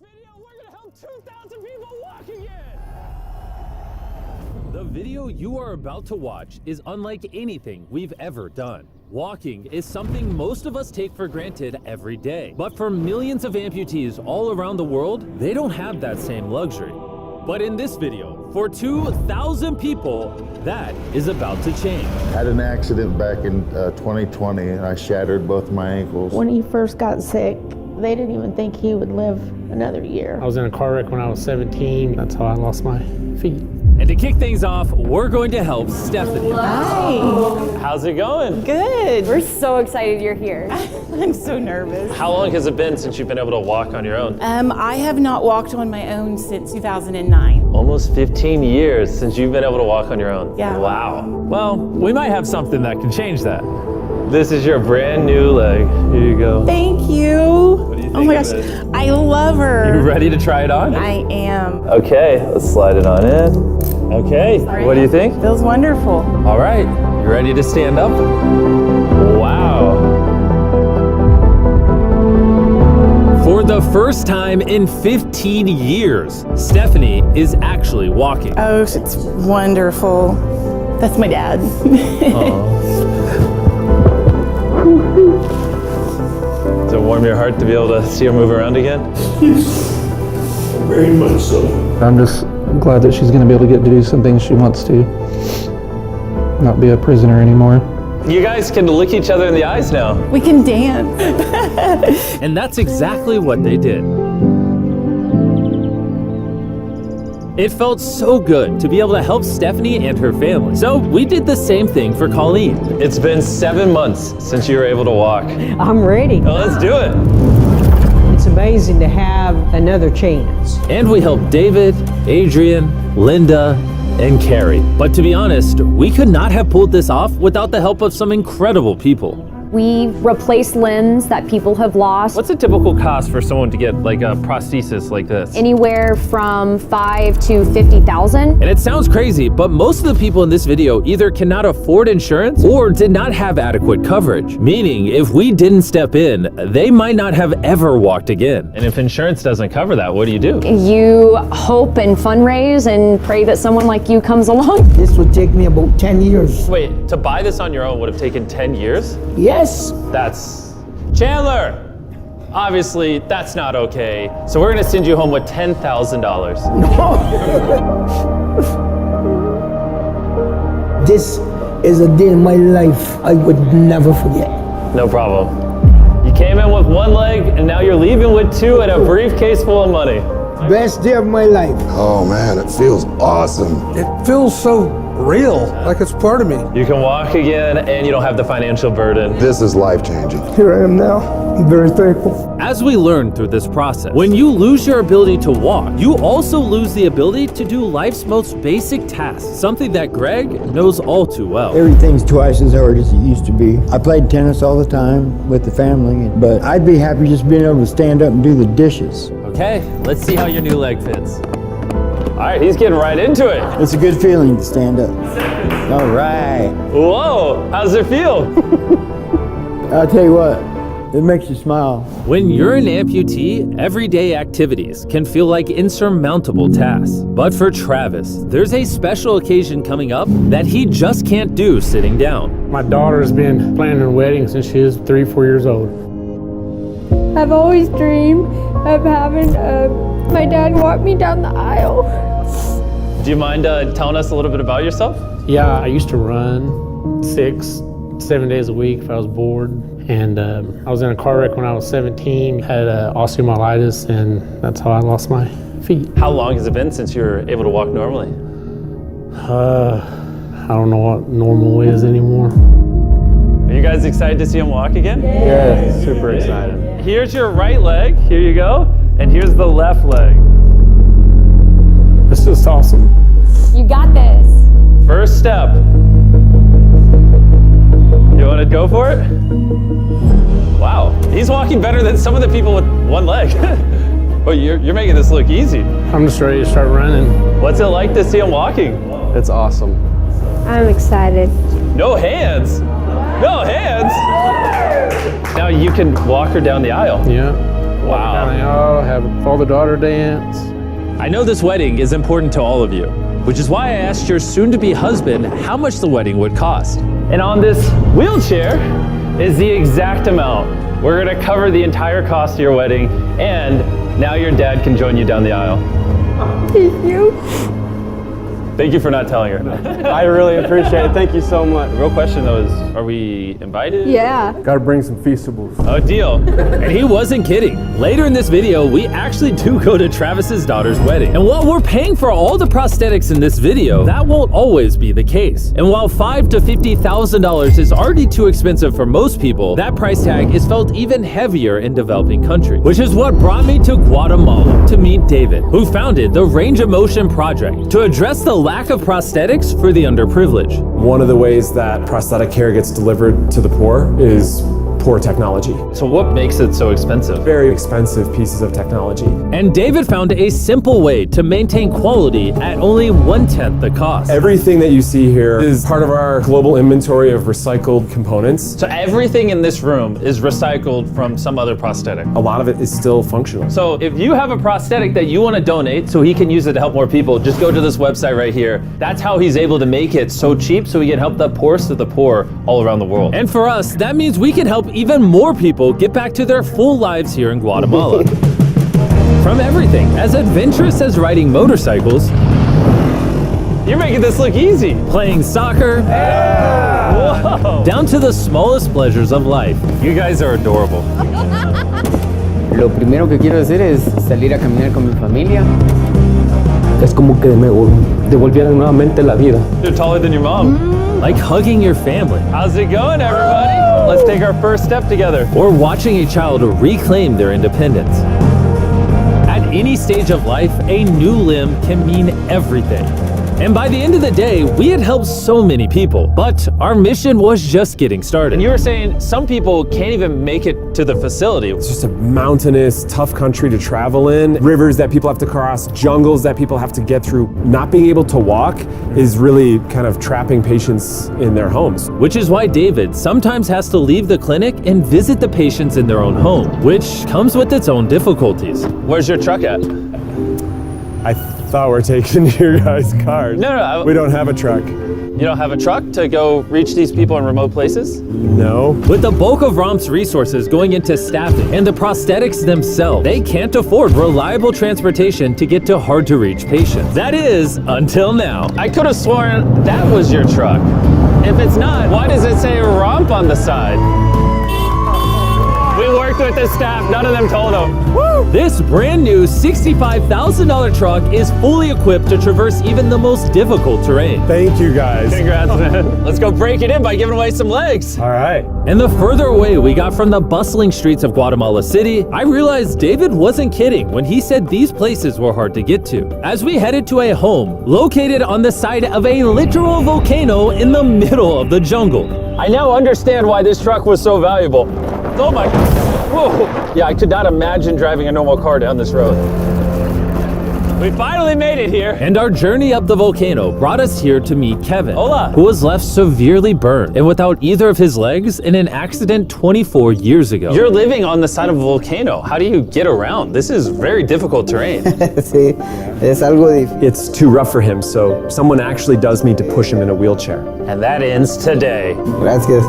video, we're gonna help 2,000 people walk again! The video you are about to watch is unlike anything we've ever done. Walking is something most of us take for granted every day. But for millions of amputees all around the world, they don't have that same luxury. But in this video, for 2,000 people, that is about to change. I had an accident back in 2020 and I shattered both my ankles. When he first got sick, they didn't even think he would live another year. I was in a car wreck when I was 17. That's how I lost my feet. And to kick things off, we're going to help Stephanie. Hi. How's it going? Good. We're so excited you're here. I'm so nervous. How long has it been since you've been able to walk on your own? I have not walked on my own since 2009. Almost 15 years since you've been able to walk on your own. Yeah. Wow. Well, we might have something that can change that. This is your brand new leg. Here you go. Thank you. What do you think Oh my of gosh, it? I love her. You ready to try it on? I am. Okay, let's slide it on in. Okay, what do you think? Feels wonderful. All right, you ready to stand up? Wow. For the first time in 15 years, Stephanie is actually walking. Oh, it's wonderful. That's my dad. Does it warm your heart to be able to see her move around again? Very much so. I'm just glad that she's going to be able to get to do some things she wants to. Not be a prisoner anymore. You guys can look each other in the eyes now. We can dance. And that's exactly what they did. It felt so good to be able to help Stephanie and her family. So we did the same thing for Colleen. It's been 7 months since you were able to walk. I'm ready. Well, let's do it. It's amazing to have another chance. And we helped David, Adrian, Linda, and Carrie. But to be honest, we could not have pulled this off without the help of some incredible people. We replace limbs that people have lost. What's a typical cost for someone to get like a prosthesis like this? Anywhere from 5 to 50,000. And it sounds crazy, but most of the people in this video either cannot afford insurance or did not have adequate coverage. Meaning, if we didn't step in, they might not have ever walked again. And if insurance doesn't cover that, what do? You hope and fundraise and pray that someone like you comes along. This would take me about 10 years. Wait, to buy this on your own would have taken 10 years? Yes. That's... Chandler! Obviously, that's not okay. So we're gonna send you home with $10,000. This is a day in my life I would never forget. No problem. You came in with one leg, and now you're leaving with two and a briefcase full of money. Best day of my life. Oh man, it feels awesome. It feels so real, like it's part of me. You can walk again, and you don't have the financial burden. This is life-changing. Here I am now. I'm very thankful. As we learned through this process, when you lose your ability to walk, you also lose the ability to do life's most basic tasks, something that Greg knows all too well. Everything's twice as hard as it used to be. I played tennis all the time with the family, but I'd be happy just being able to stand up and do the dishes. Okay, let's see how your new leg fits. All right, he's getting right into it. It's a good feeling to stand up. All right. Whoa, how does it feel? I'll tell you what, it makes you smile. When you're an amputee, everyday activities can feel like insurmountable tasks. But for Travis, there's a special occasion coming up that he just can't do sitting down. My daughter's been planning her wedding since she was 3-4 years old. I've always dreamed of having my dad walk me down the aisle. Do you mind telling us a little bit about yourself? Yeah, I used to run 6-7 days a week if I was bored. And I was in a car wreck when I was 17, had osteomyelitis, and that's how I lost my feet. How long has it been since you were able to walk normally? I don't know what normal is anymore. Are you guys excited to see him walk again? Yeah, super excited. Here's your right leg, here you go, and here's the left leg. It's just awesome. You got this. First step. You want to go for it? Wow, he's walking better than some of the people with one leg. But you're making this look easy. I'm just ready to start running. What's it like to see him walking? It's awesome. I'm excited. No hands. No hands. Now you can walk her down the aisle. Yeah. Wow. Have a father-daughter dance. I know this wedding is important to all of you, which is why I asked your soon-to-be husband how much the wedding would cost. And on this wheelchair is the exact amount. We're gonna cover the entire cost of your wedding, and now your dad can join you down the aisle. Thank you. Thank you for not telling her. I really appreciate it. Thank you so much. The real question though is, are we invited? Yeah. Gotta bring some feastables. Oh, deal. And he wasn't kidding. Later in this video, we actually do go to Travis's daughter's wedding. And while we're paying for all the prosthetics in this video, that won't always be the case. And while $5,000 to $50,000 is already too expensive for most people, that price tag is felt even heavier in developing countries. Which is what brought me to Guatemala to meet David, who founded the Range of Motion Project to address the lack of prosthetics for the underprivileged. One of the ways that prosthetic care gets delivered to the poor is poor technology. So what makes it so expensive? Very expensive pieces of technology. And David found a simple way to maintain quality at only 1/10 the cost. Everything that you see here is part of our global inventory of recycled components. So everything in this room is recycled from some other prosthetic. A lot of it is still functional. So if you have a prosthetic that you want to donate so he can use it to help more people, just go to this website right here. That's how he's able to make it so cheap so he can help the poorest of the poor all around the world. And for us, that means we can help even more people get back to their full lives here in Guatemala. From everything as adventurous as riding motorcycles, You're making this look easy. playing soccer, Whoa. down to the smallest pleasures of life. You guys are adorable. Lo primero que quiero hacer es salir a caminar con mi familia. Es como que me devolvieran nuevamente la vida. You're taller than your mom. Like hugging your family. How's it going, everybody? Let's take our first step together. Or watching a child reclaim their independence. At any stage of life, a new limb can mean everything. And by the end of the day, we had helped so many people, but our mission was just getting started. And you were saying some people can't even make it to the facility. It's just a mountainous, tough country to travel in. Rivers that people have to cross, jungles that people have to get through. Not being able to walk is really kind of trapping patients in their homes. Which is why David sometimes has to leave the clinic and visit the patients in their own home, which comes with its own difficulties. Where's your truck at? I thought we're taking your guys' cars. No. We don't have a truck. You don't have a truck to go reach these people in remote places? No. With the bulk of ROM's resources going into staffing and the prosthetics themselves, they can't afford reliable transportation to get to hard-to-reach patients. That is, until now. I could have sworn that was your truck. If it's not, why does it say ROMP on the side? We worked with the staff, none of them told them. Woo! This brand new $65,000 truck is fully equipped to traverse even the most difficult terrain. Thank you, guys. Congrats, man. Let's go break it in by giving away some legs. All right. And the further away we got from the bustling streets of Guatemala City, I realized David wasn't kidding when he said these places were hard to get to. As we headed to a home located on the side of a literal volcano in the middle of the jungle. I now understand why this truck was so valuable. Oh my, whoa. Yeah, I could not imagine driving a normal car down this road. We finally made it here. And our journey up the volcano brought us here to meet Kevin, Hola. who was left severely burned and without either of his legs in an accident 24 years ago. You're living on the side of a volcano. How do you get around? This is very difficult terrain. Sí, es algo difícil. It's too rough for him, so someone actually does need to push him in a wheelchair. And that ends today. Gracias.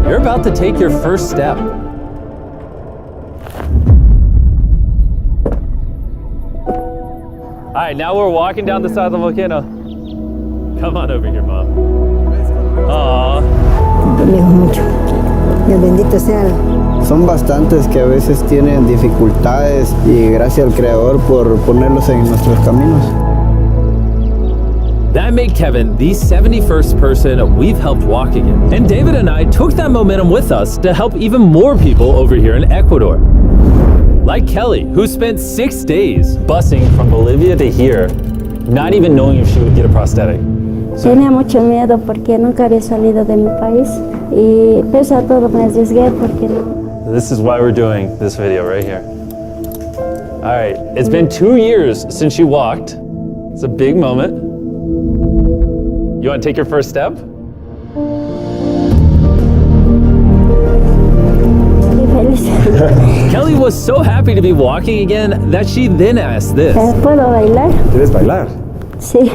You're about to take your first step. All right, now we're walking down the side of the volcano. Come on over here, Mom. Aww. Mucho. Dios bendito sea. Son bastantes que a veces tienen dificultades y gracias al Creador por ponerlos en nuestros caminos. That made Kevin the 71st person we've helped walk again. And David and I took that momentum with us to help even more people over here in Ecuador. Like Kelly, who spent 6 days busing from Bolivia to here, not even knowing if she would get a prosthetic. Tenía mucho miedo porque nunca había salido de mi país y pese a todo me arriesgué porque no. This is why we're doing this video right here. All right, it's been 2 years since you walked. It's a big moment. You want to take your first step? Estoy feliz. Kelly was so happy to be walking again that she then asked this. ¿Puedo bailar? ¿Quieres bailar? Sí,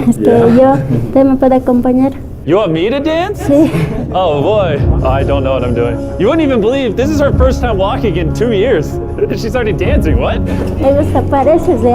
yo, ¿usted me puede acompañar? You want me to dance? Sí. Oh boy, I don't know what I'm doing. You wouldn't even believe this is her first time walking in 2 years. She started dancing, what? Me gusta, pareces real.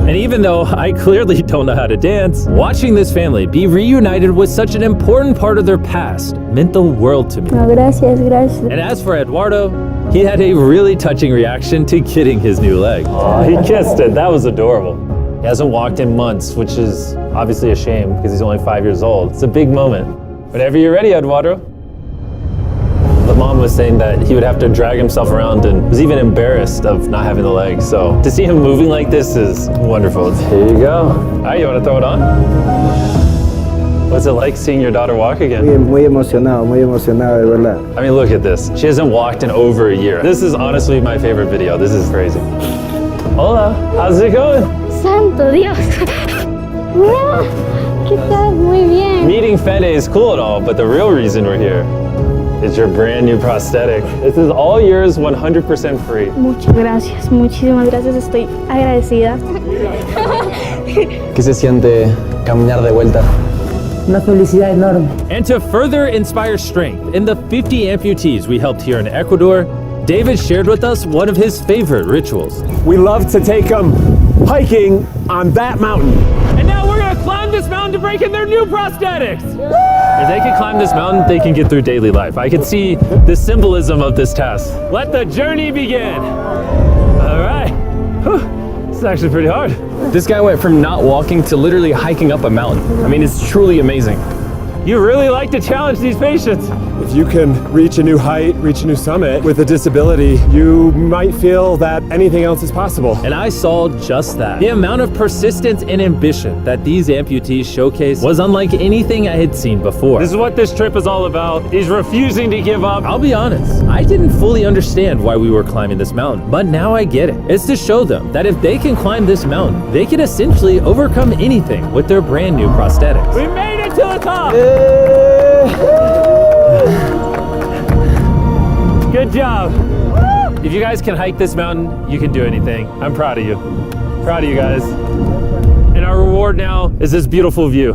And even though I clearly don't know how to dance, watching this family be reunited with such an important part of their past meant the world to me. No, gracias, gracias. And as for Eduardo, he had a really touching reaction to getting his new leg. Oh, he kissed it. That was adorable. He hasn't walked in months, which is obviously a shame because he's only 5 years old. It's a big moment. Whenever you're ready, Eduardo. The mom was saying that he would have to drag himself around and was even embarrassed of not having the leg. So to see him moving like this is wonderful. Here you go. All right, you want to throw it on? What's it like seeing your daughter walk again? Muy emocionado, de verdad. I mean, look at this. She hasn't walked in over a year. This is honestly my favorite video. This is crazy. Hola, how's it going? Santo Dios. Hola, ¿qué tal? Muy bien. Meeting Fede is cool and all, but the real reason we're here is your brand new prosthetic. This is all yours, 100% free. Muchas gracias, muchísimas gracias. Estoy agradecida. ¿Qué se siente caminar de vuelta? Una felicidad enorme. And to further inspire strength in the 50 amputees we helped here in Ecuador, David shared with us one of his favorite rituals. We love to take them hiking on that mountain. And now we're gonna climb this mountain to break in their new prosthetics. If they can climb this mountain, they can get through daily life. I can see the symbolism of this task. Let the journey begin. All right. Whew. This is actually pretty hard. This guy went from not walking to literally hiking up a mountain. I mean, it's truly amazing. You really like to challenge these patients. If you can reach a new height, reach a new summit with a disability, you might feel that anything else is possible. And I saw just that. The amount of persistence and ambition that these amputees showcased was unlike anything I had seen before. This is what this trip is all about, is refusing to give up. I'll be honest, I didn't fully understand why we were climbing this mountain, but now I get it. It's to show them that if they can climb this mountain, they can essentially overcome anything with their brand new prosthetics. We made it to the top! Good job. If you guys can hike this mountain, you can do anything. I'm proud of you. Proud of you guys. And our reward now is this beautiful view.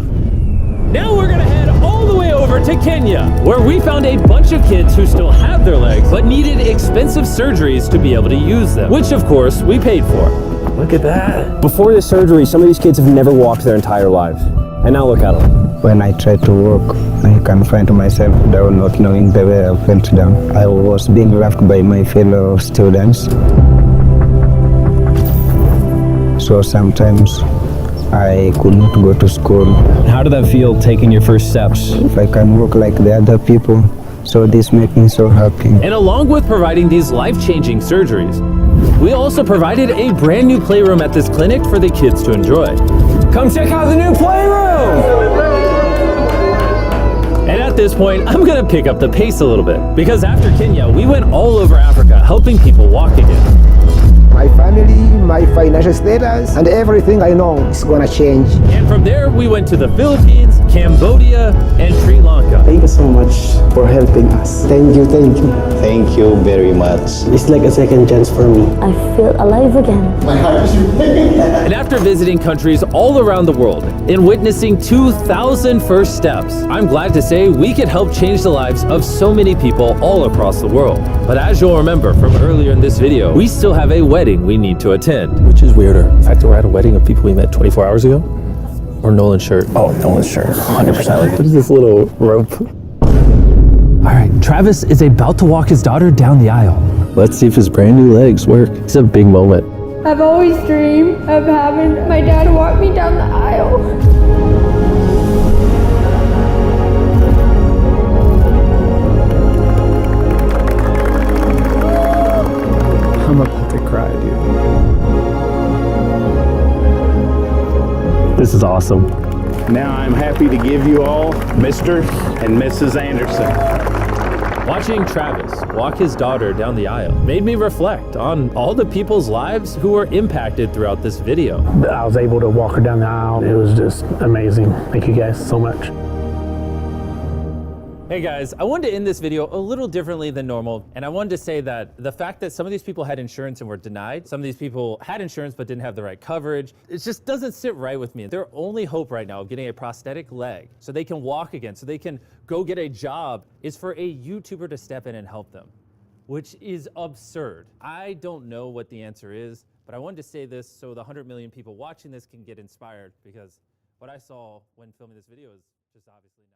Now we're gonna head all the way over to Kenya, where we found a bunch of kids who still have their legs, but needed expensive surgeries to be able to use them, which of course we paid for. Look at that. Before this surgery, some of these kids have never walked their entire lives. And now look at them. When I tried to walk, I can find myself down, not knowing the way I fell down. I was being laughed by my fellow students. So sometimes I could not go to school. How did that feel, taking your first steps? If I can walk like the other people, so this makes me so happy. And along with providing these life-changing surgeries, we also provided a brand new playroom at this clinic for the kids to enjoy. Come check out the new playroom! And at this point, I'm gonna pick up the pace a little bit, because after Kenya, we went all over Africa helping people walk again. My family, my financial status, and everything I know is gonna change. And from there, we went to the Philippines, Cambodia, and Sri Lanka. Thank you so much for helping us. Thank you, thank you. Thank you very much. It's like a second chance for me. I feel alive again. And after visiting countries all around the world and witnessing 2,000 first steps, I'm glad to say we could help change the lives of so many people all across the world. But as you'll remember from earlier in this video, we still have a wedding we need to attend. Which is weirder, the fact that we're at a wedding of people we met 24 hours ago, or Nolan's shirt? Oh, Nolan's shirt, 100%. What is this little rope? All right, Travis is about to walk his daughter down the aisle. Let's see if his brand new legs work. It's a big moment. I've always dreamed of having my dad walk me down the aisle. I'm about to cry, dude. This is awesome. Now I'm happy to give you all Mr. and Mrs. Anderson. Watching Travis walk his daughter down the aisle made me reflect on all the people's lives who were impacted throughout this video. I was able to walk her down the aisle. It was just amazing. Thank you guys so much. Hey guys, I wanted to end this video a little differently than normal, and I wanted to say that the fact that some of these people had insurance and were denied, some of these people had insurance but didn't have the right coverage, it just doesn't sit right with me. Their only hope right now of getting a prosthetic leg so they can walk again, so they can go get a job, is for a YouTuber to step in and help them, which is absurd. I don't know what the answer is, but I wanted to say this so the 100 million people watching this can get inspired, because what I saw when filming this video is just obviously not